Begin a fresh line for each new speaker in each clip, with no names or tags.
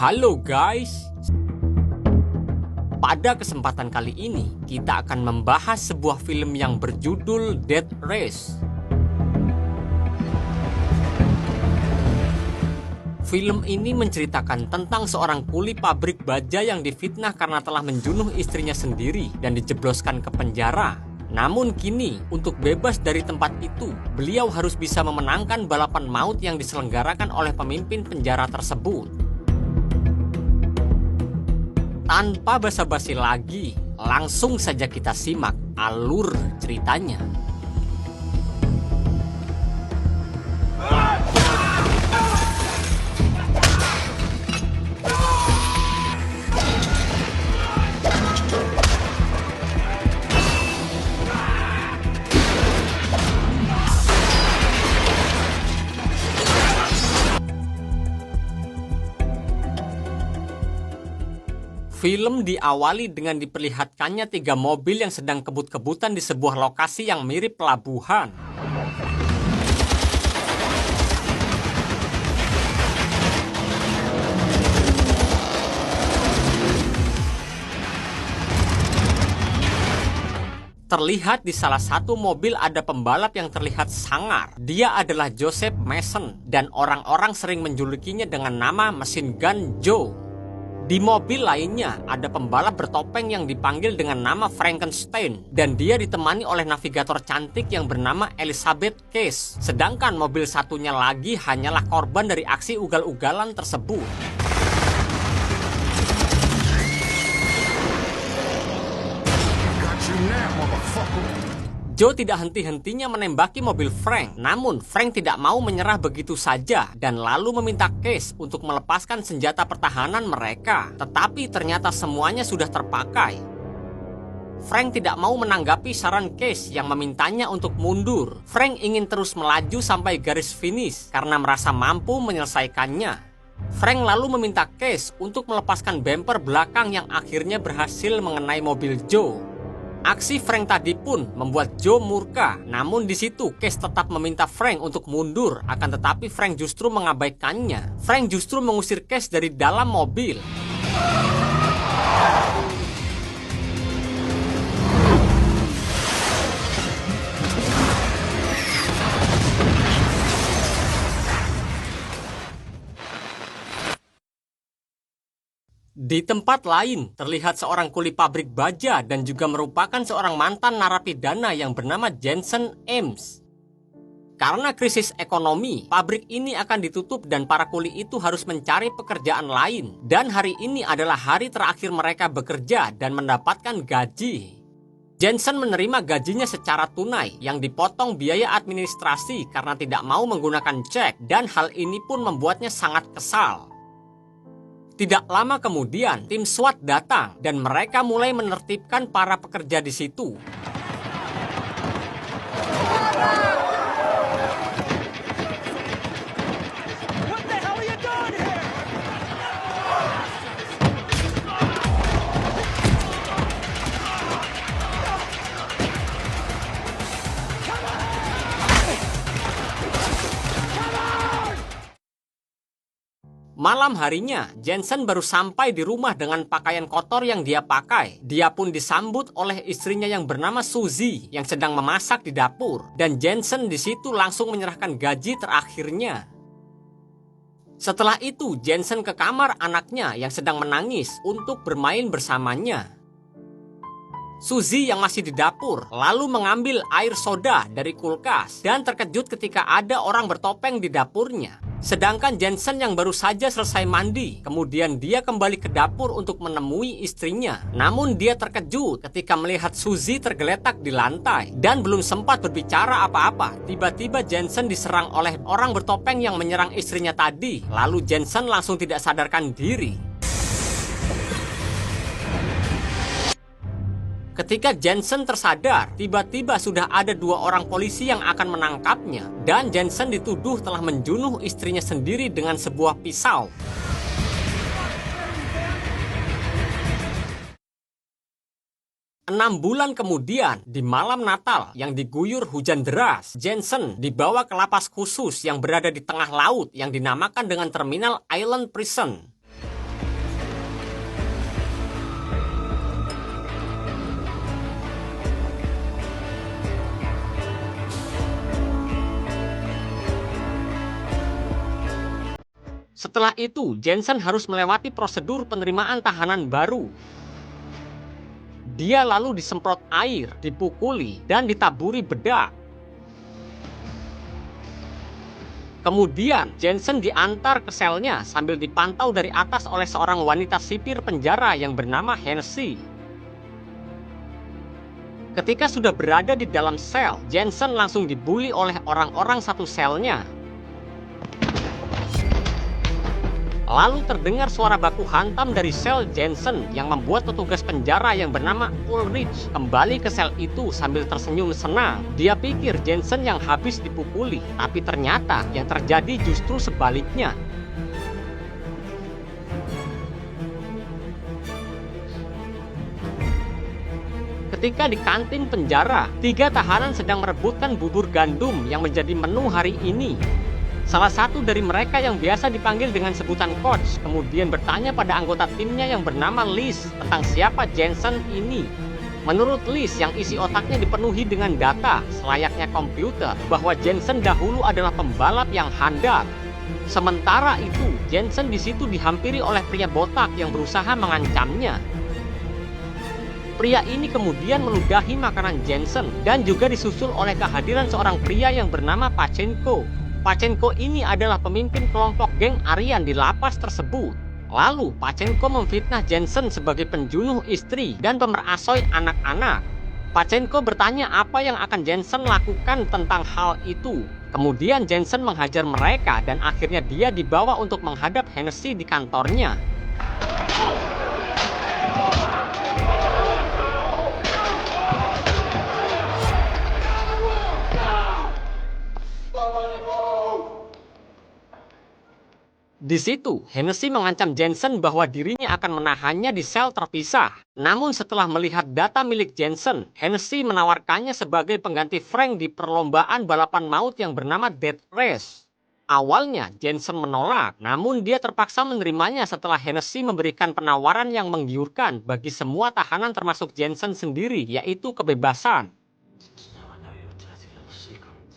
Halo guys. Pada kesempatan kali ini, kita akan membahas sebuah film yang berjudul Death Race. Film ini menceritakan tentang seorang kuli pabrik baja yang difitnah karena telah menjunuh istrinya sendiri dan dijebloskan ke penjara. Namun kini, untuk bebas dari tempat itu, beliau harus bisa memenangkan balapan maut yang diselenggarakan oleh pemimpin penjara tersebut. Tanpa basa-basi lagi, langsung saja kita simak alur ceritanya. Film diawali dengan diperlihatkannya 3 mobil yang sedang kebut-kebutan di sebuah lokasi yang mirip pelabuhan. Terlihat di salah satu mobil ada pembalap yang terlihat sangar. Dia adalah Joseph Mason dan orang-orang sering menjulukinya dengan nama Machine Gun Joe. Di mobil lainnya, ada pembalap bertopeng yang dipanggil dengan nama Frankenstein, dan dia ditemani oleh navigator cantik yang bernama Elizabeth Case. Sedangkan mobil satunya lagi hanyalah korban dari aksi ugal-ugalan tersebut. Joe tidak henti-hentinya menembaki mobil Frank, namun Frank tidak mau menyerah begitu saja dan lalu meminta Case untuk melepaskan senjata pertahanan mereka. Tetapi ternyata semuanya sudah terpakai. Frank tidak mau menanggapi saran Case yang memintanya untuk mundur. Frank ingin terus melaju sampai garis finish karena merasa mampu menyelesaikannya. Frank lalu meminta Case untuk melepaskan bumper belakang yang akhirnya berhasil mengenai mobil Joe. Aksi Frank tadi pun membuat Joe murka, namun di situ Case tetap meminta Frank untuk mundur, akan tetapi Frank justru mengabaikannya. Frank justru mengusir Case dari dalam mobil. Di tempat lain, terlihat seorang kuli pabrik baja dan juga merupakan seorang mantan narapidana yang bernama Jensen Ames. Karena krisis ekonomi, pabrik ini akan ditutup dan para kuli itu harus mencari pekerjaan lain. Dan hari ini adalah hari terakhir mereka bekerja dan mendapatkan gaji. Jensen menerima gajinya secara tunai yang dipotong biaya administrasi karena tidak mau menggunakan cek, dan hal ini pun membuatnya sangat kesal. Tidak lama kemudian, tim SWAT datang dan mereka mulai menertibkan para pekerja di situ. Malam harinya, Jensen baru sampai di rumah dengan pakaian kotor yang dia pakai. Dia pun disambut oleh istrinya yang bernama Suzy yang sedang memasak di dapur. Dan Jensen di situ langsung menyerahkan gaji terakhirnya. Setelah itu, Jensen ke kamar anaknya yang sedang menangis untuk bermain bersamanya. Suzy yang masih di dapur lalu mengambil air soda dari kulkas dan terkejut ketika ada orang bertopeng di dapurnya. Sedangkan Jensen yang baru saja selesai mandi, kemudian dia kembali ke dapur untuk menemui istrinya. Namun dia terkejut ketika melihat Suzy tergeletak di lantai dan belum sempat berbicara apa-apa. Tiba-tiba Jensen diserang oleh orang bertopeng yang menyerang istrinya tadi. Lalu Jensen langsung tidak sadarkan diri. Ketika Jensen tersadar, tiba-tiba sudah ada 2 orang polisi yang akan menangkapnya. Dan Jensen dituduh telah menjunuh istrinya sendiri dengan sebuah pisau. Enam bulan kemudian, di malam Natal yang diguyur hujan deras, Jensen dibawa ke lapas khusus yang berada di tengah laut yang dinamakan dengan Terminal Island Prison. Setelah itu, Jensen harus melewati prosedur penerimaan tahanan baru. Dia lalu disemprot air, dipukuli, dan ditaburi bedak. Kemudian, Jensen diantar ke selnya sambil dipantau dari atas oleh seorang wanita sipir penjara yang bernama Hennessy. Ketika sudah berada di dalam sel, Jensen langsung dibully oleh orang-orang satu selnya. Lalu terdengar suara baku hantam dari sel Jensen yang membuat petugas penjara yang bernama Ulrich kembali ke sel itu sambil tersenyum senang. Dia pikir Jensen yang habis dipukuli, tapi ternyata yang terjadi justru sebaliknya. Ketika di kantin penjara, 3 tahanan sedang merebutkan bubur gandum yang menjadi menu hari ini. Salah satu dari mereka yang biasa dipanggil dengan sebutan coach kemudian bertanya pada anggota timnya yang bernama Liz tentang siapa Jensen ini. Menurut Liz yang isi otaknya dipenuhi dengan data selayaknya komputer bahwa Jensen dahulu adalah pembalap yang handal. Sementara itu, Jensen di situ dihampiri oleh pria botak yang berusaha mengancamnya. Pria ini kemudian meludahi makanan Jensen dan juga disusul oleh kehadiran seorang pria yang bernama Pachenko. Pachenko ini adalah pemimpin kelompok geng Aryan di lapas tersebut. Lalu, Pachenko memfitnah Jensen sebagai penjunuh istri dan pemerasoy anak-anak. Pachenko bertanya apa yang akan Jensen lakukan tentang hal itu. Kemudian Jensen menghajar mereka dan akhirnya dia dibawa untuk menghadap Hennessy di kantornya. Di situ, Hennessy mengancam Jensen bahwa dirinya akan menahannya di sel terpisah. Namun setelah melihat data milik Jensen, Hennessy menawarkannya sebagai pengganti Frank di perlombaan balapan maut yang bernama Death Race. Awalnya, Jensen menolak, namun dia terpaksa menerimanya setelah Hennessy memberikan penawaran yang menggiurkan bagi semua tahanan termasuk Jensen sendiri, yaitu kebebasan.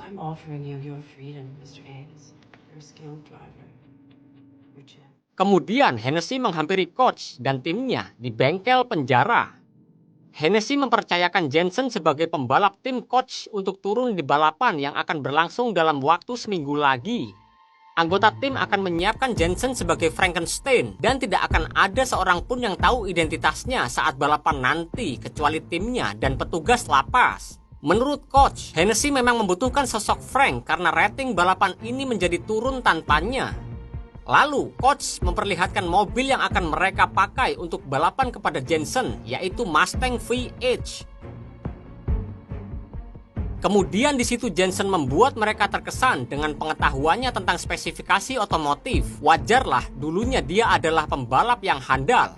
I'm offering you your freedom, Mr. Haynes. You're a skilled driver.
Kemudian Hennessy menghampiri coach dan timnya di bengkel penjara. Hennessy mempercayakan Jensen sebagai pembalap tim coach untuk turun di balapan yang akan berlangsung dalam waktu seminggu lagi. Anggota tim akan menyiapkan Jensen sebagai Frankenstein dan tidak akan ada seorang pun yang tahu identitasnya saat balapan nanti kecuali timnya dan petugas lapas. Menurut coach, Hennessy memang membutuhkan sosok Frank karena rating balapan ini menjadi turun tanpanya. Lalu, coach memperlihatkan mobil yang akan mereka pakai untuk balapan kepada Jensen, yaitu Mustang VH. Kemudian di situ Jensen membuat mereka terkesan dengan pengetahuannya tentang spesifikasi otomotif. Wajarlah, dulunya dia adalah pembalap yang handal.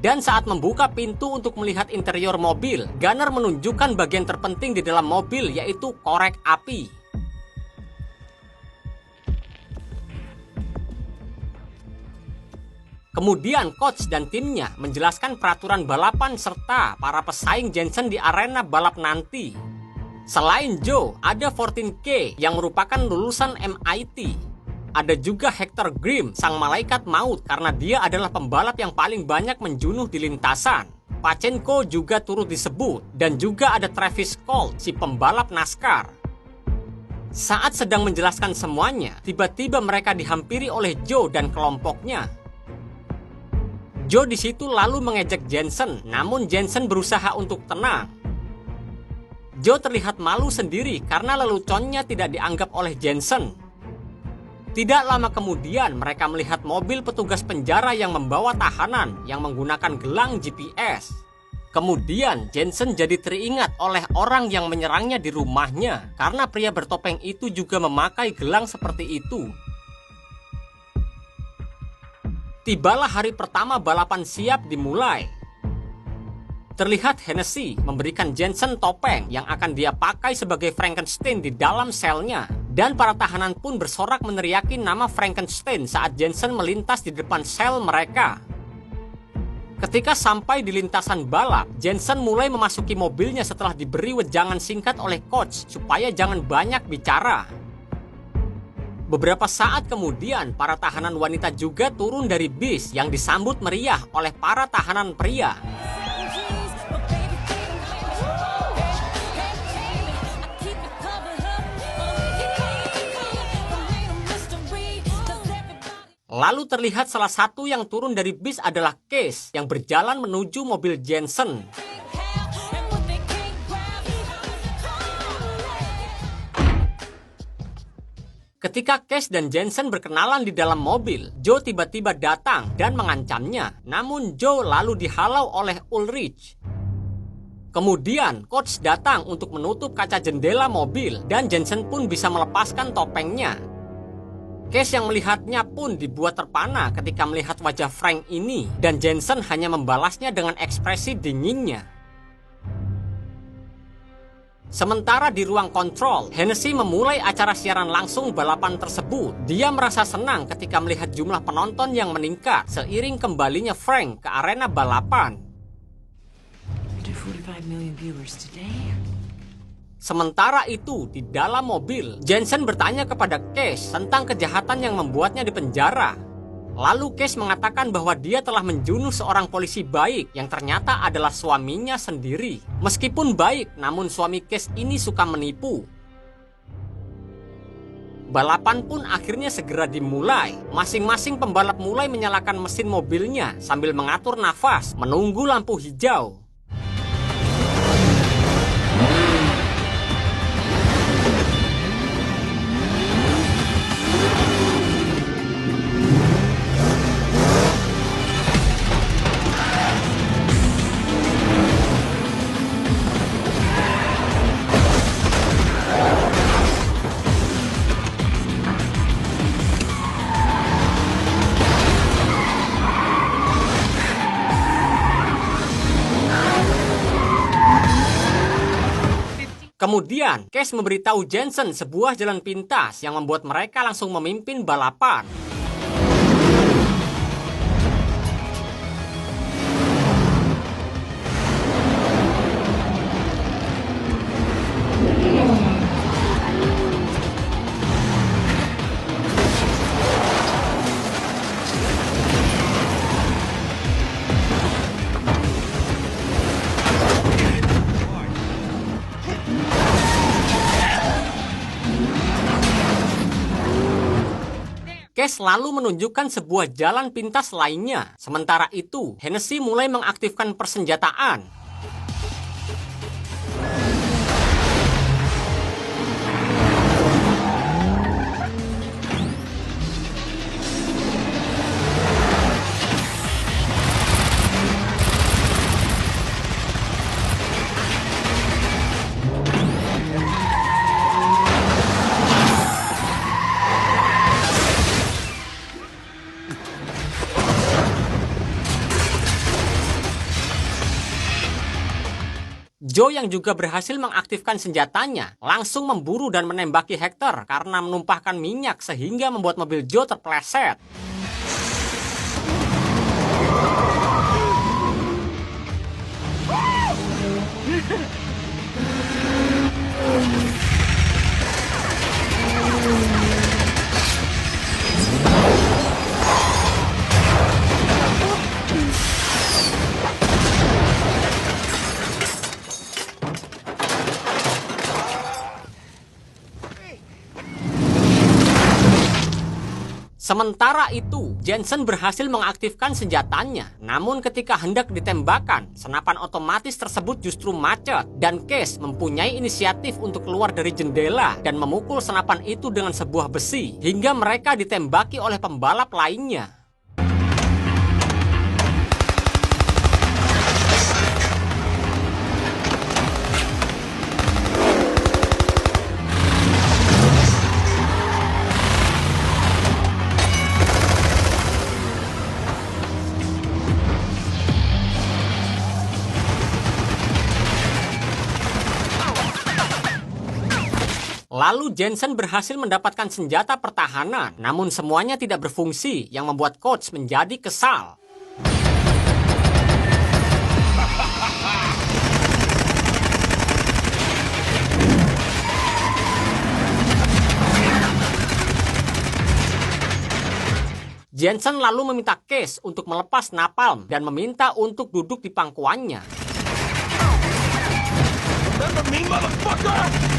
Dan saat membuka pintu untuk melihat interior mobil, Gunner menunjukkan bagian terpenting di dalam mobil, yaitu korek api. Kemudian coach dan timnya menjelaskan peraturan balapan serta para pesaing Jensen di arena balap nanti. Selain Joe, ada 14K yang merupakan lulusan MIT. Ada juga Hector Grimm, sang malaikat maut karena dia adalah pembalap yang paling banyak menjunuh di lintasan. Pachenko juga turut disebut dan juga ada Travis Colt, si pembalap NASCAR. Saat sedang menjelaskan semuanya, tiba-tiba mereka dihampiri oleh Joe dan kelompoknya. Joe di situ lalu mengejek Jensen, namun Jensen berusaha untuk tenang. Joe terlihat malu sendiri karena leluconnya tidak dianggap oleh Jensen. Tidak lama kemudian mereka melihat mobil petugas penjara yang membawa tahanan yang menggunakan gelang GPS. Kemudian Jensen jadi teringat oleh orang yang menyerangnya di rumahnya karena pria bertopeng itu juga memakai gelang seperti itu. Tibalah hari pertama balapan siap dimulai. Terlihat Hennessy memberikan Jensen topeng yang akan dia pakai sebagai Frankenstein di dalam selnya. Dan para tahanan pun bersorak meneriaki nama Frankenstein saat Jensen melintas di depan sel mereka. Ketika sampai di lintasan balap, Jensen mulai memasuki mobilnya setelah diberi wejangan singkat oleh coach supaya jangan banyak bicara. Beberapa saat kemudian, para tahanan wanita juga turun dari bis yang disambut meriah oleh para tahanan pria. Lalu terlihat salah satu yang turun dari bis adalah Case yang berjalan menuju mobil Jensen. Ketika Case dan Jensen berkenalan di dalam mobil, Joe tiba-tiba datang dan mengancamnya. Namun Joe lalu dihalau oleh Ulrich. Kemudian Coach datang untuk menutup kaca jendela mobil dan Jensen pun bisa melepaskan topengnya. Case yang melihatnya pun dibuat terpana ketika melihat wajah Frank ini, dan Jensen hanya membalasnya dengan ekspresi dinginnya. Sementara di ruang kontrol, Hennessy memulai acara siaran langsung balapan tersebut. Dia merasa senang ketika melihat jumlah penonton yang meningkat seiring kembalinya Frank ke arena balapan.
To 45 million viewers today.
Sementara itu, di dalam mobil, Jensen bertanya kepada Case tentang kejahatan yang membuatnya dipenjara. Lalu Case mengatakan bahwa dia telah menjunuh seorang polisi baik yang ternyata adalah suaminya sendiri. Meskipun baik, namun suami Case ini suka menipu. Balapan pun akhirnya segera dimulai. Masing-masing pembalap mulai menyalakan mesin mobilnya sambil mengatur nafas, menunggu lampu hijau. Kemudian, Case memberitahu Jensen sebuah jalan pintas yang membuat mereka langsung memimpin balapan. Case lalu menunjukkan sebuah jalan pintas lainnya. Sementara itu, Hennessy mulai mengaktifkan persenjataan. Joe yang juga berhasil mengaktifkan senjatanya langsung memburu dan menembaki Hector karena menumpahkan minyak sehingga membuat mobil Joe terpleset. Sementara itu, Jensen berhasil mengaktifkan senjatanya. Namun ketika hendak ditembakkan, senapan otomatis tersebut justru macet. Dan Case mempunyai inisiatif untuk keluar dari jendela dan memukul senapan itu dengan sebuah besi. Hingga mereka ditembaki oleh pembalap lainnya. Lalu Jensen berhasil mendapatkan senjata pertahanan, namun semuanya tidak berfungsi yang membuat Coach menjadi kesal. Jensen lalu meminta Case untuk melepas napalm dan meminta untuk duduk di pangkuannya.
Remember me, motherfucker!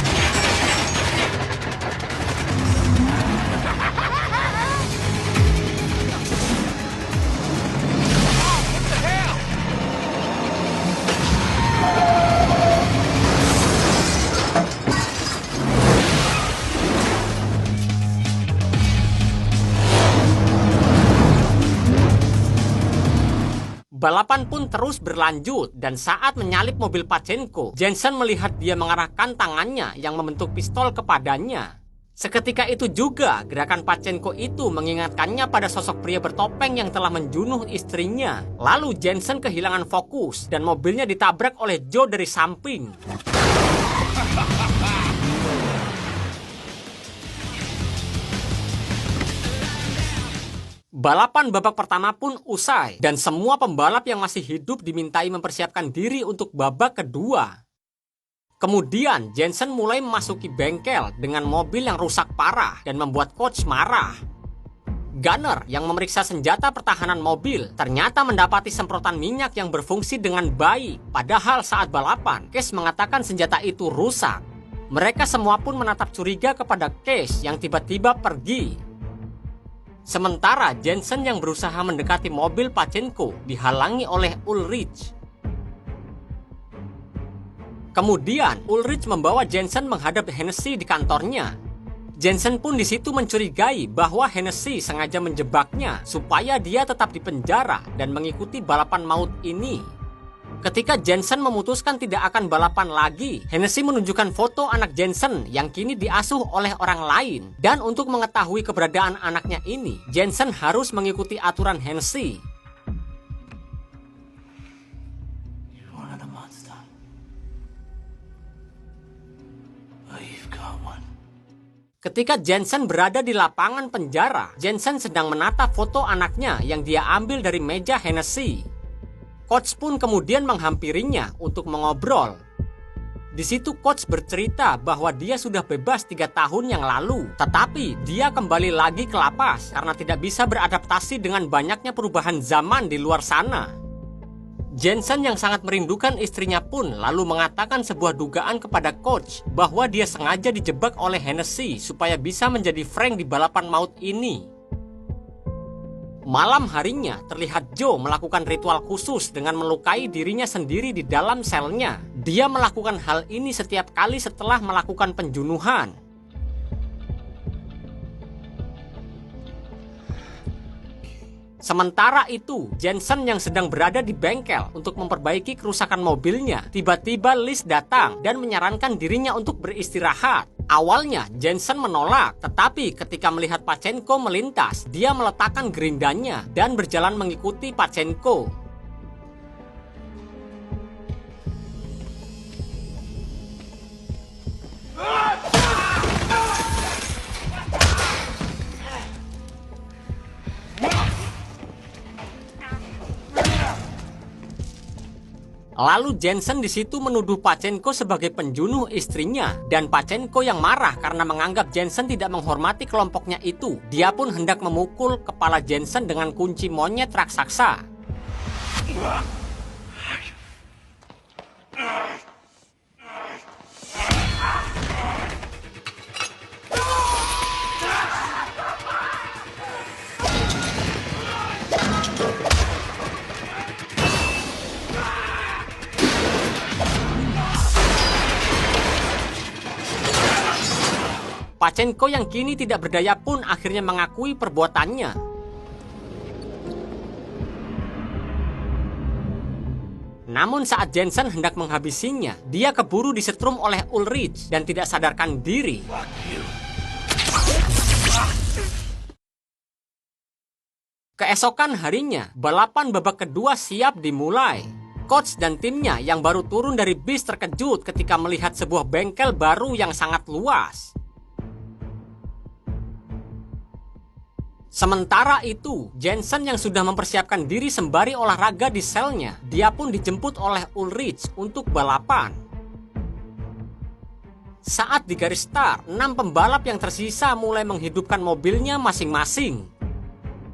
Balapan pun terus berlanjut dan saat menyalip mobil Pachenko, Jensen melihat dia mengarahkan tangannya yang membentuk pistol kepadanya. Seketika itu juga gerakan Pachenko itu mengingatkannya pada sosok pria bertopeng yang telah menjunuh istrinya. Lalu Jensen kehilangan fokus dan mobilnya ditabrak oleh Joe dari samping. Balapan babak pertama pun usai dan semua pembalap yang masih hidup dimintai mempersiapkan diri untuk babak kedua. Kemudian Jensen mulai memasuki bengkel dengan mobil yang rusak parah dan membuat coach marah. Gunner yang memeriksa senjata pertahanan mobil ternyata mendapati semprotan minyak yang berfungsi dengan baik. Padahal saat balapan, Case mengatakan senjata itu rusak. Mereka semua pun menatap curiga kepada Case yang tiba-tiba pergi. Sementara Jensen yang berusaha mendekati mobil Pachenko dihalangi oleh Ulrich. Kemudian Ulrich membawa Jensen menghadap Hennessy di kantornya. Jensen pun di situ mencurigai bahwa Hennessy sengaja menjebaknya supaya dia tetap di penjara dan mengikuti balapan maut ini. Ketika Jensen memutuskan tidak akan balapan lagi, Hennessy menunjukkan foto anak Jensen yang kini diasuh oleh orang lain. Dan untuk mengetahui keberadaan anaknya ini, Jensen harus mengikuti aturan Hennessy. Ketika Jensen berada di lapangan penjara, Jensen sedang menatap foto anaknya yang dia ambil dari meja Hennessy. Coach pun kemudian menghampirinya untuk mengobrol. Di situ Coach bercerita bahwa dia sudah bebas 3 tahun yang lalu, tetapi dia kembali lagi ke lapas karena tidak bisa beradaptasi dengan banyaknya perubahan zaman di luar sana. Jensen yang sangat merindukan istrinya pun lalu mengatakan sebuah dugaan kepada Coach bahwa dia sengaja dijebak oleh Hennessy supaya bisa menjadi Frank di balapan maut ini. Malam harinya, terlihat Joe melakukan ritual khusus dengan melukai dirinya sendiri di dalam selnya. Dia melakukan hal ini setiap kali setelah melakukan pembunuhan. Sementara itu, Jensen yang sedang berada di bengkel untuk memperbaiki kerusakan mobilnya, tiba-tiba Liz datang dan menyarankan dirinya untuk beristirahat. Awalnya Jensen menolak, tetapi ketika melihat Pachenko melintas, dia meletakkan gerindanya dan berjalan mengikuti Pachenko. Lalu Jensen di situ menuduh Pachenko sebagai pembunuh istrinya dan Pachenko yang marah karena menganggap Jensen tidak menghormati kelompoknya itu. Dia pun hendak memukul kepala Jensen dengan kunci monyet raksasa. Pachenko yang kini tidak berdaya pun akhirnya mengakui perbuatannya. Namun saat Jensen hendak menghabisinya, dia keburu disetrum oleh Ulrich dan tidak sadarkan diri. Keesokan harinya, balapan babak kedua siap dimulai. Coach dan timnya yang baru turun dari bis terkejut ketika melihat sebuah bengkel baru yang sangat luas. Sementara itu, Jensen yang sudah mempersiapkan diri sembari olahraga di selnya, dia pun dijemput oleh Ulrich untuk balapan. Saat di garis start, 6 pembalap yang tersisa mulai menghidupkan mobilnya masing-masing.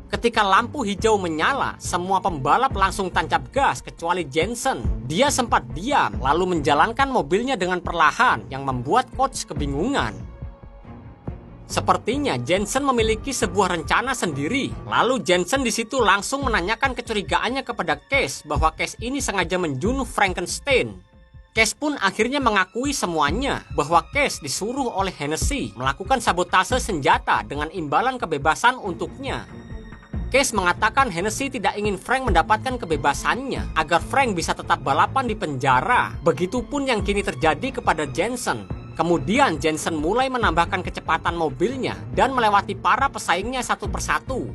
Ketika lampu hijau menyala, semua pembalap langsung tancap gas kecuali Jensen. Dia sempat diam lalu menjalankan mobilnya dengan perlahan yang membuat coach kebingungan. Sepertinya Jensen memiliki sebuah rencana sendiri. Lalu Jensen di situ langsung menanyakan kecurigaannya kepada Case bahwa Case ini sengaja menjunuh Frankenstein. Case pun akhirnya mengakui semuanya bahwa Case disuruh oleh Hennessy melakukan sabotase senjata dengan imbalan kebebasan untuknya. Case mengatakan Hennessy tidak ingin Frank mendapatkan kebebasannya agar Frank bisa tetap balapan di penjara. Begitupun yang kini terjadi kepada Jensen. Kemudian Jensen mulai menambahkan kecepatan mobilnya dan melewati para pesaingnya satu persatu.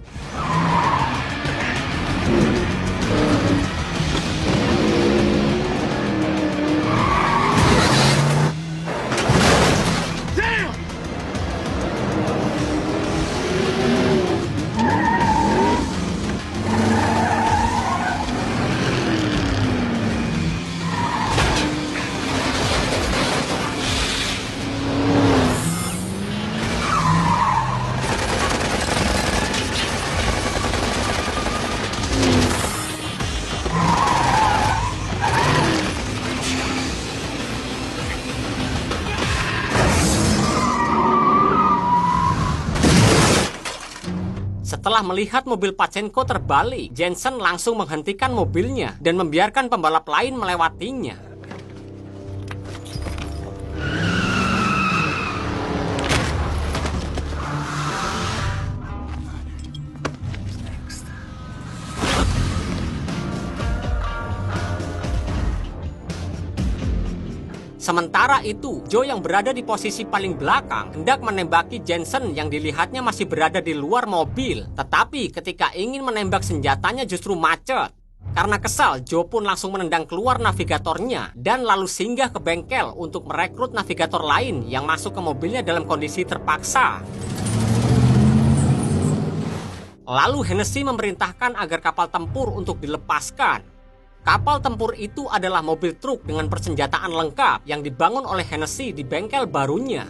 Setelah melihat mobil Pachenko terbalik, Jensen langsung menghentikan mobilnya dan membiarkan pembalap lain melewatinya. Sementara itu, Joe yang berada di posisi paling belakang hendak menembaki Jensen yang dilihatnya masih berada di luar mobil. Tetapi ketika ingin menembak senjatanya justru macet. Karena kesal, Joe pun langsung menendang keluar navigatornya dan lalu singgah ke bengkel untuk merekrut navigator lain yang masuk ke mobilnya dalam kondisi terpaksa. Lalu Hennessy memerintahkan agar kapal tempur untuk dilepaskan. Kapal tempur itu adalah mobil truk dengan persenjataan lengkap yang dibangun oleh Hennessy di bengkel barunya.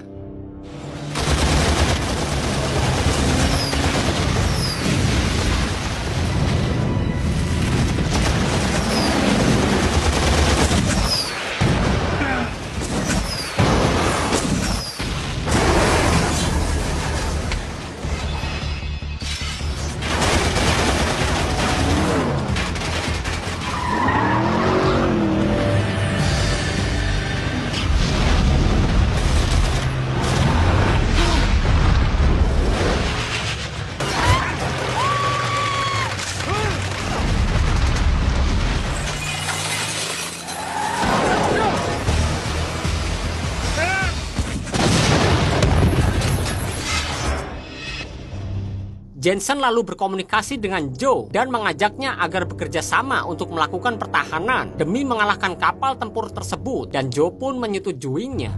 Jensen lalu berkomunikasi dengan Joe dan mengajaknya agar bekerja sama untuk melakukan pertahanan demi mengalahkan kapal tempur tersebut, dan Joe pun menyetujuinya.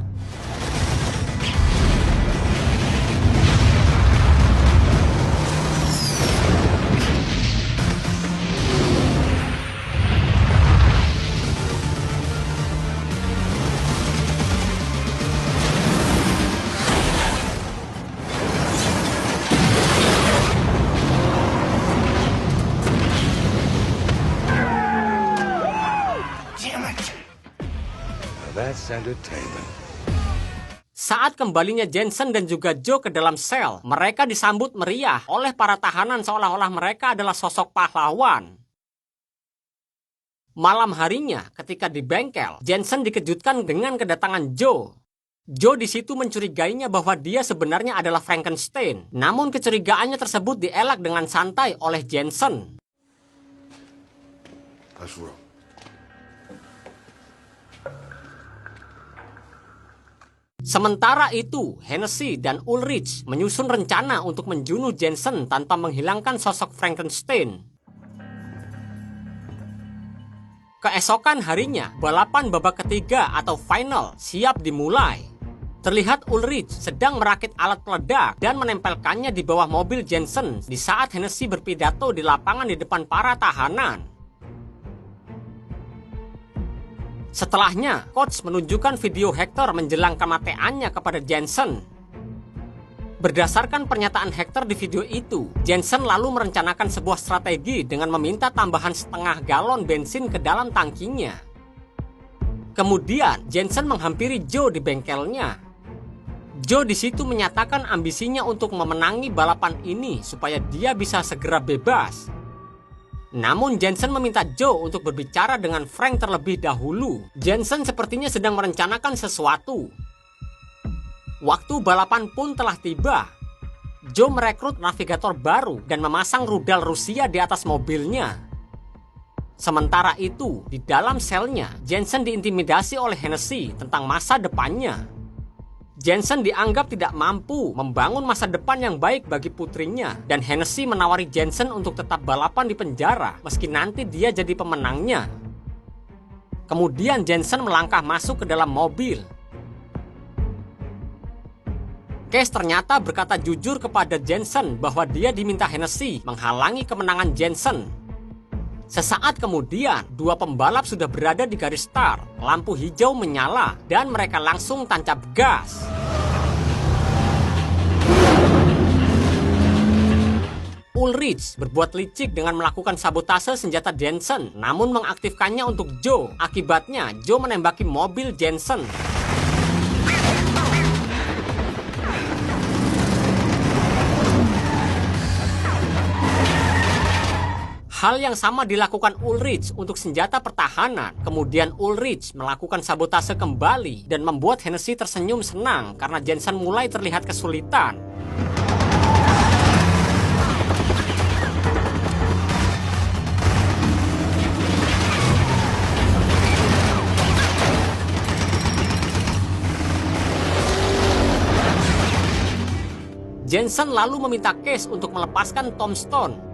That's entertainment.
Saat kembalinya Jensen dan juga Joe ke dalam sel, mereka disambut meriah oleh para tahanan seolah-olah mereka adalah sosok pahlawan. Malam harinya, ketika di bengkel, Jensen dikejutkan dengan kedatangan Joe. Joe di situ mencurigainya bahwa dia sebenarnya adalah Frankenstein. Namun kecurigaannya tersebut dielak dengan santai oleh Jensen.
Let's roll.
Sementara itu, Hennessy dan Ulrich menyusun rencana untuk menjunuh Jensen tanpa menghilangkan sosok Frankenstein. Keesokan harinya, balapan babak ketiga atau final siap dimulai. Terlihat Ulrich sedang merakit alat peledak dan menempelkannya di bawah mobil Jensen di saat Hennessy berpidato di lapangan di depan para tahanan. Setelahnya, coach menunjukkan video Hector menjelang kematiannya kepada Jensen. Berdasarkan pernyataan Hector di video itu, Jensen lalu merencanakan sebuah strategi dengan meminta tambahan setengah galon bensin ke dalam tangkinya. Kemudian, Jensen menghampiri Joe di bengkelnya. Joe di situ menyatakan ambisinya untuk memenangi balapan ini supaya dia bisa segera bebas. Namun Jensen meminta Joe untuk berbicara dengan Frank terlebih dahulu. Jensen sepertinya sedang merencanakan sesuatu. Waktu balapan pun telah tiba. Joe merekrut navigator baru dan memasang rudal Rusia di atas mobilnya. Sementara itu, di dalam selnya, Jensen diintimidasi oleh Hennessy tentang masa depannya. Jensen dianggap tidak mampu membangun masa depan yang baik bagi putrinya, dan Hennessy menawari Jensen untuk tetap balapan di penjara meski nanti dia jadi pemenangnya. Kemudian Jensen melangkah masuk ke dalam mobil. Case ternyata berkata jujur kepada Jensen bahwa dia diminta Hennessy menghalangi kemenangan Jensen. Sesaat kemudian, dua pembalap sudah berada di garis start, lampu hijau menyala, dan mereka langsung tancap gas. Ulrich berbuat licik dengan melakukan sabotase senjata Jensen, namun mengaktifkannya untuk Joe. Akibatnya, Joe menembaki mobil Jensen. Hal yang sama dilakukan Ulrich untuk senjata pertahanan. Kemudian Ulrich melakukan sabotase kembali dan membuat Hennessy tersenyum senang karena Jensen mulai terlihat kesulitan. Jensen lalu meminta Case untuk melepaskan Tombstone.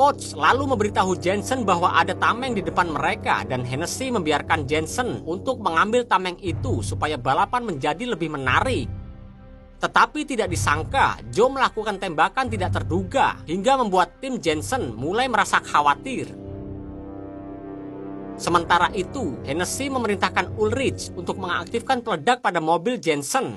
Coach lalu memberitahu Jensen bahwa ada tameng di depan mereka dan Hennessy membiarkan Jensen untuk mengambil tameng itu supaya balapan menjadi lebih menarik. Tetapi tidak disangka, Joe melakukan tembakan tidak terduga hingga membuat tim Jensen mulai merasa khawatir. Sementara itu, Hennessy memerintahkan Ulrich untuk mengaktifkan peledak pada mobil Jensen.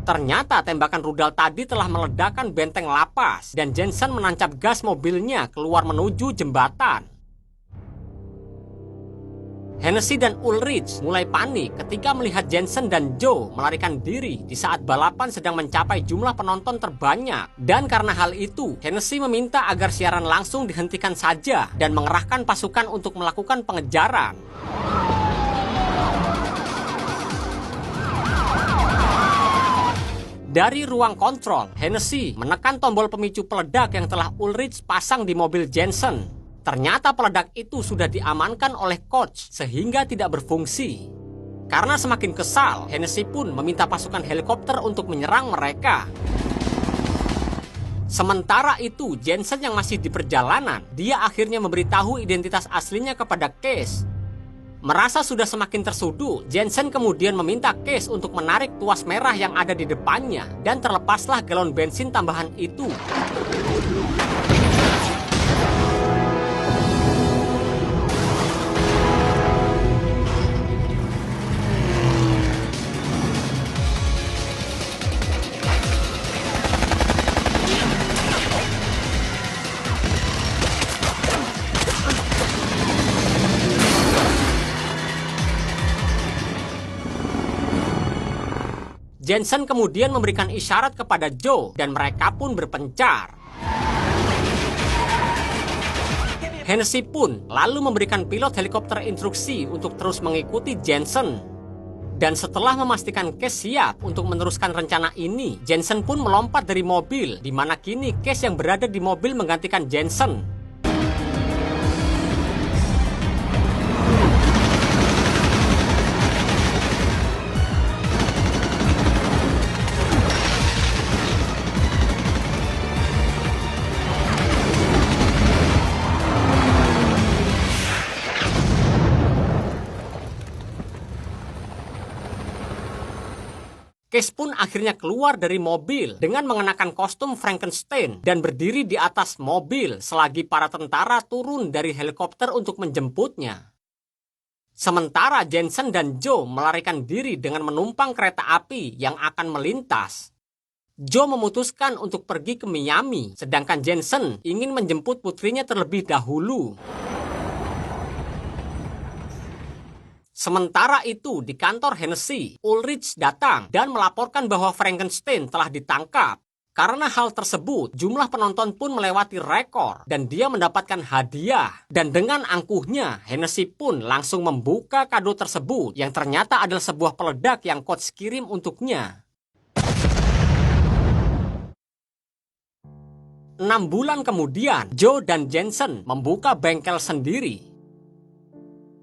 Ternyata tembakan rudal tadi telah meledakkan benteng lapas dan Jensen menancap gas mobilnya keluar menuju jembatan. Hennessy dan Ulrich mulai panik ketika melihat Jensen dan Joe melarikan diri di saat balapan sedang mencapai jumlah penonton terbanyak. Dan karena hal itu, Hennessy meminta agar siaran langsung dihentikan saja dan mengerahkan pasukan untuk melakukan pengejaran. Dari ruang kontrol, Hennessy menekan tombol pemicu peledak yang telah Ulrich pasang di mobil Jensen. Ternyata peledak itu sudah diamankan oleh coach sehingga tidak berfungsi. Karena semakin kesal, Hennessy pun meminta pasukan helikopter untuk menyerang mereka. Sementara itu, Jensen yang masih di perjalanan, dia akhirnya memberitahu identitas aslinya kepada Case. Merasa sudah semakin tersudut, Jensen kemudian meminta Case untuk menarik tuas merah yang ada di depannya dan terlepaslah galon bensin tambahan itu. Jensen kemudian memberikan isyarat kepada Joe dan mereka pun berpencar. Hennessy pun lalu memberikan pilot helikopter instruksi untuk terus mengikuti Jensen. Dan setelah memastikan Case siap untuk meneruskan rencana ini, Jensen pun melompat dari mobil, di mana kini Case yang berada di mobil menggantikan Jensen. Case pun akhirnya keluar dari mobil dengan mengenakan kostum Frankenstein dan berdiri di atas mobil selagi para tentara turun dari helikopter untuk menjemputnya. Sementara Jensen dan Joe melarikan diri dengan menumpang kereta api yang akan melintas. Joe memutuskan untuk pergi ke Miami, sedangkan Jensen ingin menjemput putrinya terlebih dahulu. Sementara itu, di kantor Hennessy, Ulrich datang dan melaporkan bahwa Frankenstein telah ditangkap. Karena hal tersebut, jumlah penonton pun melewati rekor dan dia mendapatkan hadiah. Dan dengan angkuhnya, Hennessy pun langsung membuka kado tersebut yang ternyata adalah sebuah peledak yang coach kirim untuknya. 6 bulan kemudian, Joe dan Jensen membuka bengkel sendiri.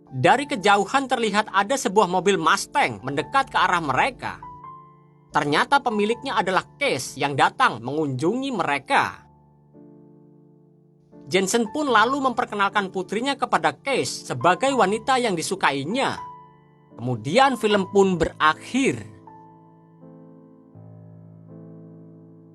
Dari kejauhan terlihat ada sebuah mobil Mustang mendekat ke arah mereka. Ternyata pemiliknya adalah Case yang datang mengunjungi mereka. Jensen pun lalu memperkenalkan putrinya kepada Case sebagai wanita yang disukainya. Kemudian film pun berakhir.